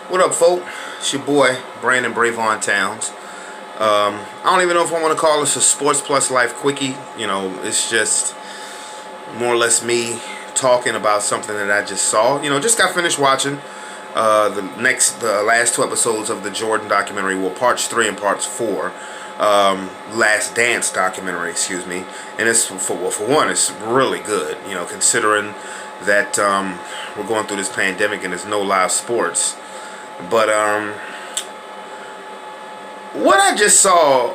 What up, folk? It's your boy, Brandon Bravon Towns. I don't even know if I want to call this a Sports Plus Life Quickie. You know, it's just more or less me talking about something that I just saw. You know, just got finished watching the last two episodes of the Jordan documentary, well, parts 3 and parts 4. Last Dance documentary, excuse me. And it's, for one, it's really good, you know, considering that we're going through this pandemic and there's no live sports. But what I just saw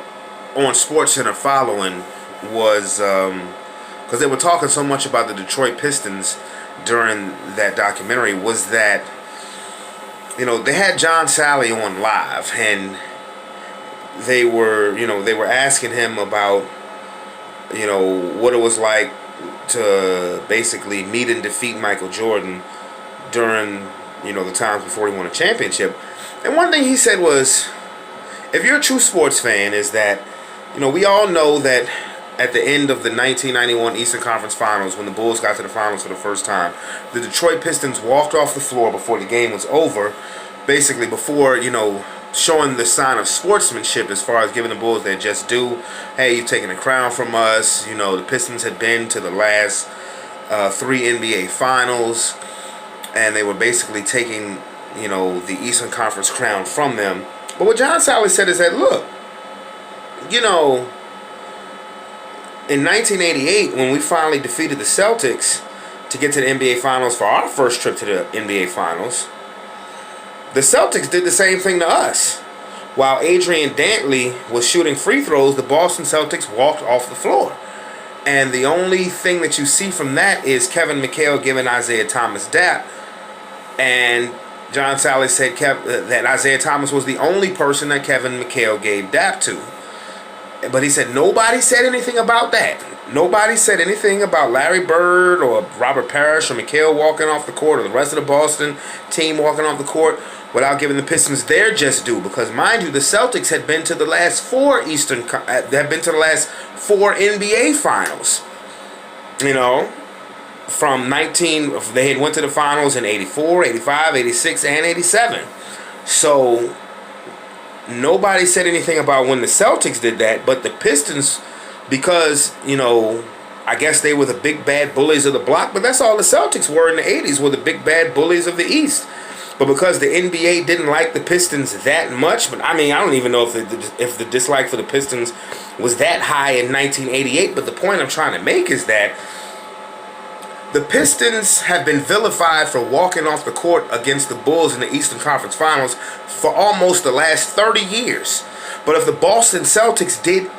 on SportsCenter following was, because they were talking so much about the Detroit Pistons during that documentary, was that, you know, they had John Sally on live, and they were asking him about, you know, what it was like to basically meet and defeat Michael Jordan during, you know, the times before he won a championship. And one thing he said was, if you're a true sports fan, is that, you know, we all know that at the end of the 1991 Eastern Conference Finals, when the Bulls got to the finals for the first time, the Detroit Pistons walked off the floor before the game was over, basically before, you know, showing the sign of sportsmanship as far as giving the Bulls their just due. Hey, you've taken the crown from us. You know, the Pistons had been to the last 3 NBA Finals, and they were basically taking, you know, the Eastern Conference crown from them. But what John Sally said is that, look, you know, in 1988, when we finally defeated the Celtics to get to the NBA Finals for our first trip to the NBA Finals, the Celtics did the same thing to us. While Adrian Dantley was shooting free throws, the Boston Celtics walked off the floor. And the only thing that you see from that is Kevin McHale giving Isaiah Thomas dap. And John Sally said that Isaiah Thomas was the only person that Kevin McHale gave dap to. But he said nobody said anything about that. Nobody said anything about Larry Bird or Robert Parrish or McHale walking off the court or the rest of the Boston team walking off the court without giving the Pistons their just due. Because, mind you, the Celtics had been to the last 4 NBA Finals. You know, they had went to the finals in 84, 85, 86, and 87. So nobody said anything about when the Celtics did that, but the Pistons, because, you know, I guess they were the big bad bullies of the block, but that's all the Celtics were in the 80s, were the big bad bullies of the East. But because the NBA didn't like the Pistons that much, but I mean, I don't even know if the dislike for the Pistons was that high in 1988, but the point I'm trying to make is that the Pistons have been vilified for walking off the court against the Bulls in the Eastern Conference Finals for almost the last 30 years. But if the Boston Celtics did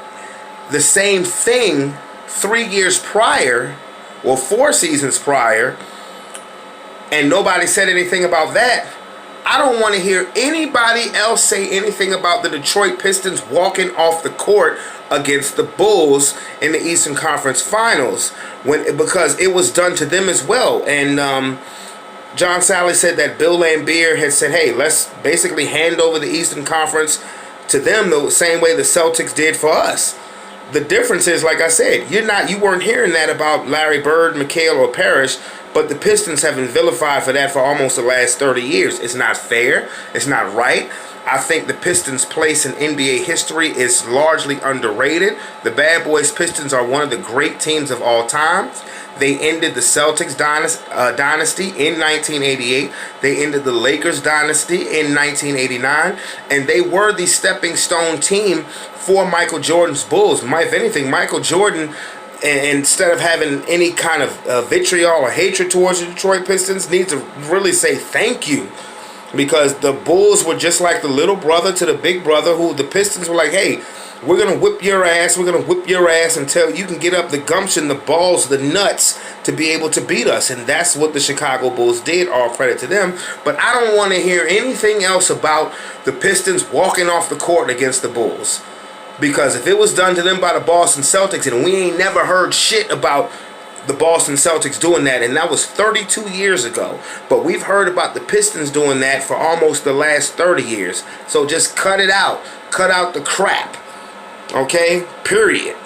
the same thing 3 years prior, or 4 seasons prior, and nobody said anything about that, I don't want to hear anybody else say anything about the Detroit Pistons walking off the court against the Bulls in the Eastern Conference Finals, because it was done to them as well. And John Sally said that Bill Laimbeer had said, hey, let's basically hand over the Eastern Conference to them the same way the Celtics did for us. The difference is, like I said, you weren't hearing that about Larry Bird, McHale, or Parrish, but the Pistons have been vilified for that for almost the last 30 years. It's not fair. It's not right. I think the Pistons' place in NBA history is largely underrated. The Bad Boys Pistons are one of the great teams of all time. They ended the Celtics dynasty in 1988. They ended the Lakers dynasty in 1989. And they were the stepping stone team for Michael Jordan's Bulls. If anything, Michael Jordan, instead of having any kind of vitriol or hatred towards the Detroit Pistons, needs to really say thank you. Because the Bulls were just like the little brother to the big brother, who the Pistons were like, hey, we're going to whip your ass. We're going to whip your ass until you can get up the gumption, the balls, the nuts to be able to beat us. And that's what the Chicago Bulls did. All credit to them. But I don't want to hear anything else about the Pistons walking off the court against the Bulls. Because if it was done to them by the Boston Celtics, and we ain't never heard shit about the Boston Celtics doing that, and that was 32 years ago. But we've heard about the Pistons doing that for almost the last 30 years. So just cut it out. Cut out the crap. Okay? Period.